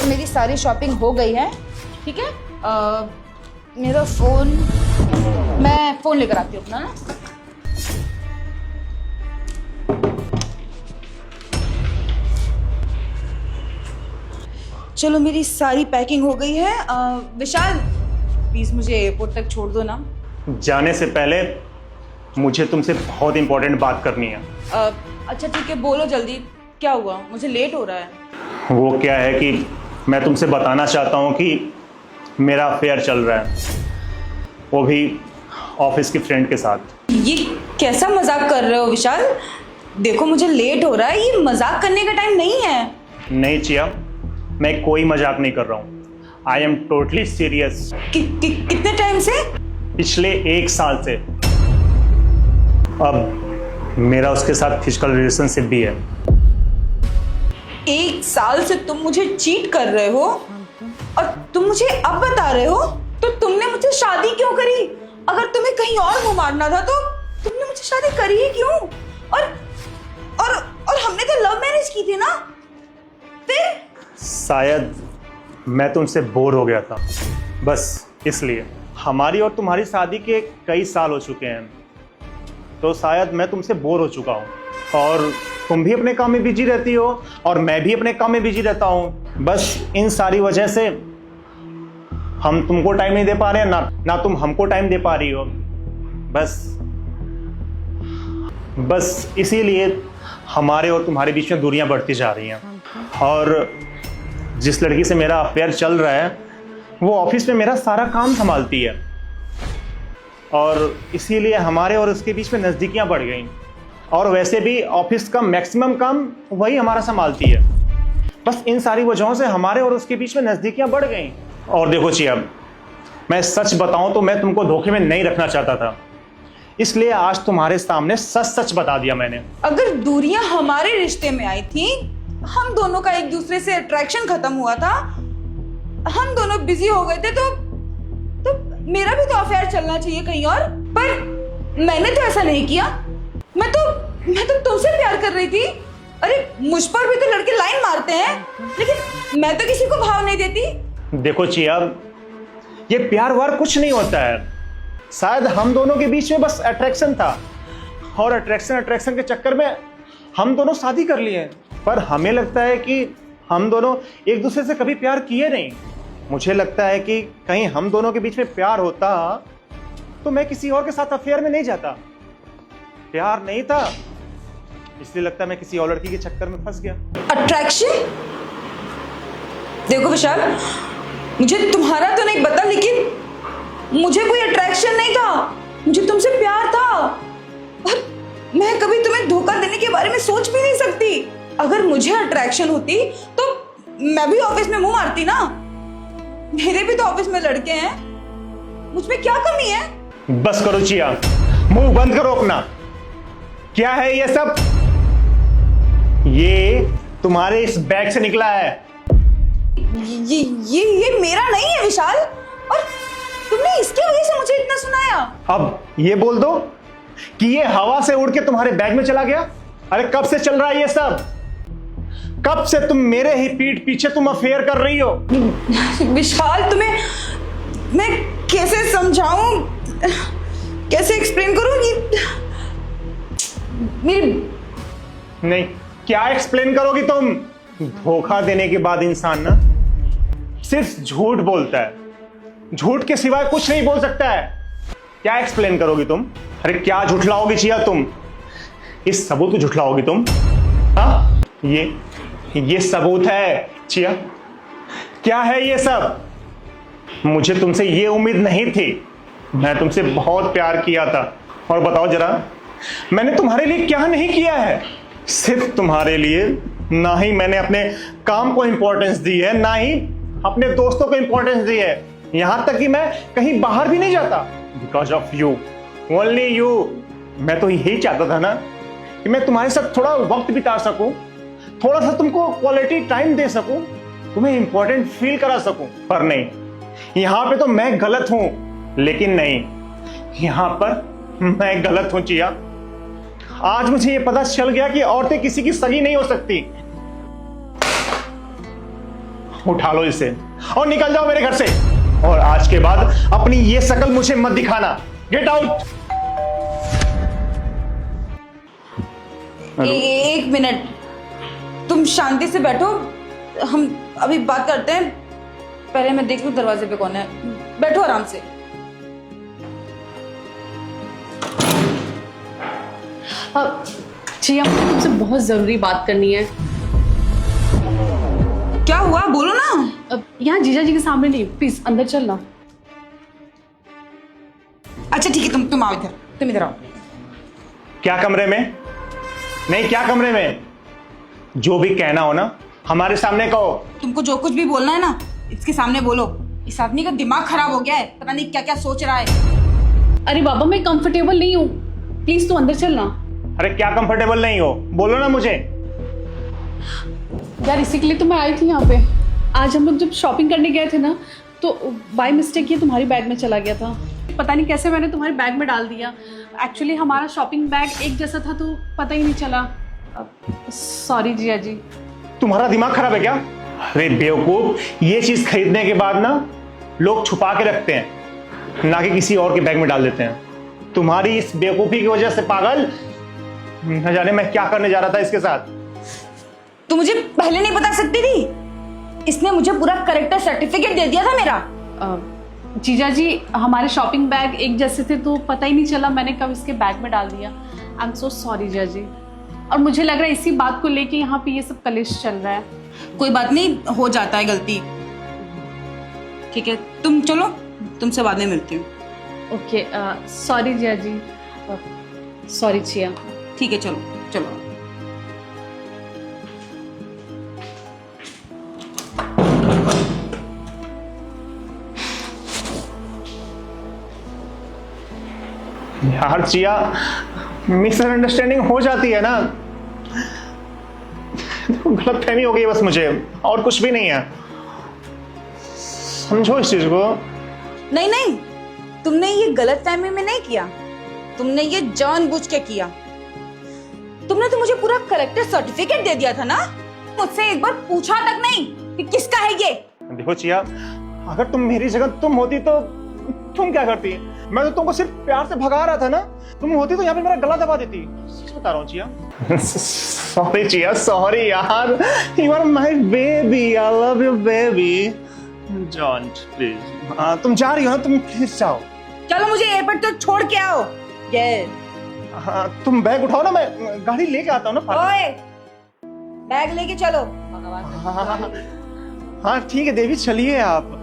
मेरी सारी शॉपिंग हो गई है, ठीक है। मेरा फ़ोन, मैं फ़ोन लेकर आती हूँ अपना ना। चलो मेरी सारी पैकिंग हो गई है। विशाल प्लीज़ मुझे एयरपोर्ट तक छोड़ दो ना। जाने से पहले मुझे तुमसे बहुत इंपॉर्टेंट बात करनी है। अच्छा ठीक है, बोलो जल्दी, क्या हुआ? मुझे लेट हो रहा है। वो क्या है कि मैं तुमसे बताना चाहता हूँ कि मेरा अफेयर चल रहा है, वो भी ऑफिस की फ्रेंड के साथ। ये कैसा मजाक कर रहे हो विशाल? देखो मुझे लेट हो रहा है, ये मजाक करने का टाइम नहीं है। नहीं चिया, मैं कोई मजाक नहीं कर रहा हूँ। I am totally serious. कितने टाइम से? पिछले 1 साल से। अब मेरा उसके साथ फिजिकल रिलेशनशिप भी है। 1 साल से तुम मुझे चीट कर रहे हो और तुम मुझे अब बता रहे हो? तो तुमने मुझसे शादी क्यों करी? अगर तुम्हें कहीं और मुंह मारना था तो तुमने मुझसे शादी करी ही क्यों? और हमने तो लव मैरिज की थी ना। फिर शायद मैं तुमसे बोर हो गया था, बस इसलिए। हमारी और तुम्हारी शादी के कई साल हो चुके हैं, तो शायद मैं तुमसे बोर हो चुका हूँ। और तुम भी अपने काम में बिजी रहती हो और मैं भी अपने काम में बिजी रहता हूँ। बस इन सारी वजह से हम तुमको टाइम नहीं दे पा रहे हैं, ना तुम हमको टाइम दे पा रही हो। बस इसीलिए हमारे और तुम्हारे बीच में दूरियां बढ़ती जा रही हैं। और जिस लड़की से मेरा अफेयर चल रहा है वो ऑफिस में मेरा सारा काम संभालती है, और इसीलिए हमारे और उसके बीच में नज़दीकियां बढ़ गई। और वैसे भी ऑफिस का मैक्सिमम काम वही हमारा संभालती है। बस इन सारी वजहों से हमारे और उसके बीच में नज़दीकियां बढ़ गई। और देखो चिया, मैं सच बताऊं तो मैं तुमको धोखे में नहीं रखना चाहता था, इसलिए आज तुम्हारे सामने सच सच बता दिया मैंने। अगर दूरियां हमारे रिश्ते में आई थी, हम दोनों का एक दूसरे से अट्रैक्शन खत्म हुआ था, हम दोनों बिजी हो गए थे, तो मेरा भी तो अफेयर चलना चाहिए कहीं और। पर मैंने तो ऐसा नहीं किया। मैं तो तुमसे प्यार कर रही थी। अरे मुझ पर भी तो लड़के लाइन मारते हैं, लेकिन मैं तो किसी को भाव नहीं देती। देखो चिया, ये प्यार वार कुछ नहीं होता है। शायद हम दोनों के बीच में बस अट्रैक्शन था, और अट्रैक्शन के चक्कर में हम दोनों शादी कर लिए। पर हमें लगता है कि हम दोनों एक दूसरे से कभी प्यार किए नहीं। मुझे लगता है कि कहीं हम दोनों के बीच में प्यार होता तो मैं किसी और के साथ अफेयर में नहीं जाता। प्यार नहीं था, इसलिए लगता है मैं किसी और लड़की के चक्कर में फंस गया। अट्रैक्शन? देखो विशाल, मुझे तुम्हारा तो नहीं पता, लेकिन मुझे कोई अट्रैक्शन नहीं था, मुझे तुमसे प्यार था। और मैं कभी तुम्हें धोखा देने के बारे में सोच भी नहीं सकती। अगर मुझे अट्रैक्शन होती तो मैं भी ऑफिस में मुंह मारती ना। मेरे भी तो ऑफिस में लड़के हैं, मुझमें क्या कमी है? बस करो चिया, मुंह बंद करो अपना। क्या है ये सब? ये तुम्हारे इस बैग से निकला है। ये मेरा नहीं है विशाल, और तुमने इसकी वजह से मुझे इतना सुनाया। अब ये बोल दो कि ये हवा से उड़ के तुम्हारे बैग में चला गया। अरे कब से चल रहा है ये सब? कब से तुम मेरे ही पीठ पीछे तुम अफेयर कर रही हो? विशाल तुम्हें मैं कैसे समझाऊं, कैसे एक्सप्लेन करूं कि मेरी... नहीं, क्या एक्सप्लेन करोगी तुम? धोखा देने के बाद इंसान ना सिर्फ झूठ बोलता है, झूठ के सिवाय कुछ नहीं बोल सकता है। क्या एक्सप्लेन करोगी तुम? अरे क्या झुठलाओगी चिया तुम? इस सबूत को झुठलाओगी तुम? हाँ, ये सबूत है चिया। क्या है ये सब? मुझे तुमसे ये उम्मीद नहीं थी। मैं तुमसे बहुत प्यार किया था। और बताओ जरा, मैंने तुम्हारे लिए क्या नहीं किया है? सिर्फ तुम्हारे लिए। ना ही मैंने अपने काम को इंपॉर्टेंस दी है, ना ही अपने दोस्तों को इंपॉर्टेंस दी है। यहां तक कि मैं कहीं बाहर भी नहीं जाता because of you, only you. मैं तो यही चाहता था ना कि मैं तुम्हारे साथ थोड़ा वक्त बिता सकूं, थोड़ा सा तुमको क्वालिटी टाइम दे सकूं, तुम्हें इंपॉर्टेंट फील करा सकूं। पर नहीं, यहां पे तो मैं गलत हूं। लेकिन नहीं, यहां पर मैं गलत हूं चिया। आज मुझे ये पता चल गया कि औरतें किसी की सगी नहीं हो सकती। उठा लो इसे और निकल जाओ मेरे घर से। और आज के बाद अपनी ये शकल मुझे मत दिखाना। Get out. एक मिनट, तुम शांति से बैठो, हम अभी बात करते हैं। पहले मैं देख लूं दरवाजे पे कौन है। बैठो आराम से। जिया, मुझे तुमसे बहुत जरूरी बात करनी है। क्या हुआ, बोलो ना। यहाँ जीजा जी के सामने नहीं, प्लीज अंदर चलना। अच्छा ठीक है, तुम आओ इधर, तुम इधर आओ। क्या कमरे में? नहीं, क्या कमरे में? जो भी कहना हो ना हमारे सामने कहो। तुमको जो कुछ भी बोलना है ना इसके सामने बोलो। इस आदमी का दिमाग खराब हो गया है, पता नहीं क्या क्या सोच रहा है। अरे बाबा, मैं कंफर्टेबल नहीं हूँ, प्लीज तू अंदर चलना। अरे क्या कंफर्टेबल नहीं हो, बोलो ना मुझे। यार इसी के लिए तो मैं आई थी यहाँ पे। आज हम लोग जब शॉपिंग करने गए थे ना, तो बाय मिस्टेक ये तुम्हारी बैग में चला गया था। पता नहीं कैसे मैंने तुम्हारे बैग में डाल दिया। एक्चुअली हमारा शॉपिंग बैग एक जैसा था तो पता ही नहीं चला। सॉरी जिया जी। तुम्हारा दिमाग खराब है क्या? अरे बेवकूफ, ये चीज खरीदने के बाद ना लोग छुपा के रखते हैं, ना कि किसी और के बैग में डाल देते हैं। तुम्हारी इस बेवकूफी की वजह से पागल, न जाने मैं क्या करने जा रहा था इसके साथ। तू मुझे पहले नहीं बता सकती थी? इसने मुझे पूरा करेक्टर सर्टिफिकेट दे दिया था मेरा। जीजा जी, हमारे शॉपिंग बैग एक जैसे थे तो पता ही नहीं चला मैंने कब इसके बैग में डाल दिया। आई एम सो सॉरी जीजा जी। और मुझे लग रहा है इसी बात को लेके यहाँ पे ये सब कलेश चल रहा है। कोई बात नहीं, हो जाता है गलती। ठीक है, तुम चलो, तुमसे बाद में मिलती हूँ। ओके, सॉरी जिया जी। सॉरी जिया। ठीक है, चलो चलो। यार चिया, मिसअंडरस्टैंडिंग हो जाती है ना, गलतफहमी हो गई बस मुझे, और कुछ भी नहीं है। समझो इस चीज को। नहीं नहीं, तुमने ये गलतफहमी में नहीं किया, तुमने ये जानबूझ के किया। तुमने तो मुझे पूरा करेक्टर सर्टिफिकेट दे दिया था ना, मुझसे एक बार पूछा तक नहीं कि किसका है ये। देखो चिया, अगर तुम मेरी जगह तुम होती तो तुम क्या करती? मैं तो तुमको सिर्फ प्यार से भगा रहा था ना, तुम होती तो यहाँ पे मेरा गला दबा देती। सच बता रहा हूँ चिया। सॉरी चिया, सॉरी यार। You are my baby, I love you baby. Don't please. तुम जा रही हो ना, तुम प्लीज जाओ। चलो मुझे एयरपोर्ट तो छोड़ के आओ। ये तुम बैग उठाओ ना, मैं गाड़ी लेके आता हूँ ना। ओए, बैग लेके चलो। हाँ ठीक है देवी, चलिए आप।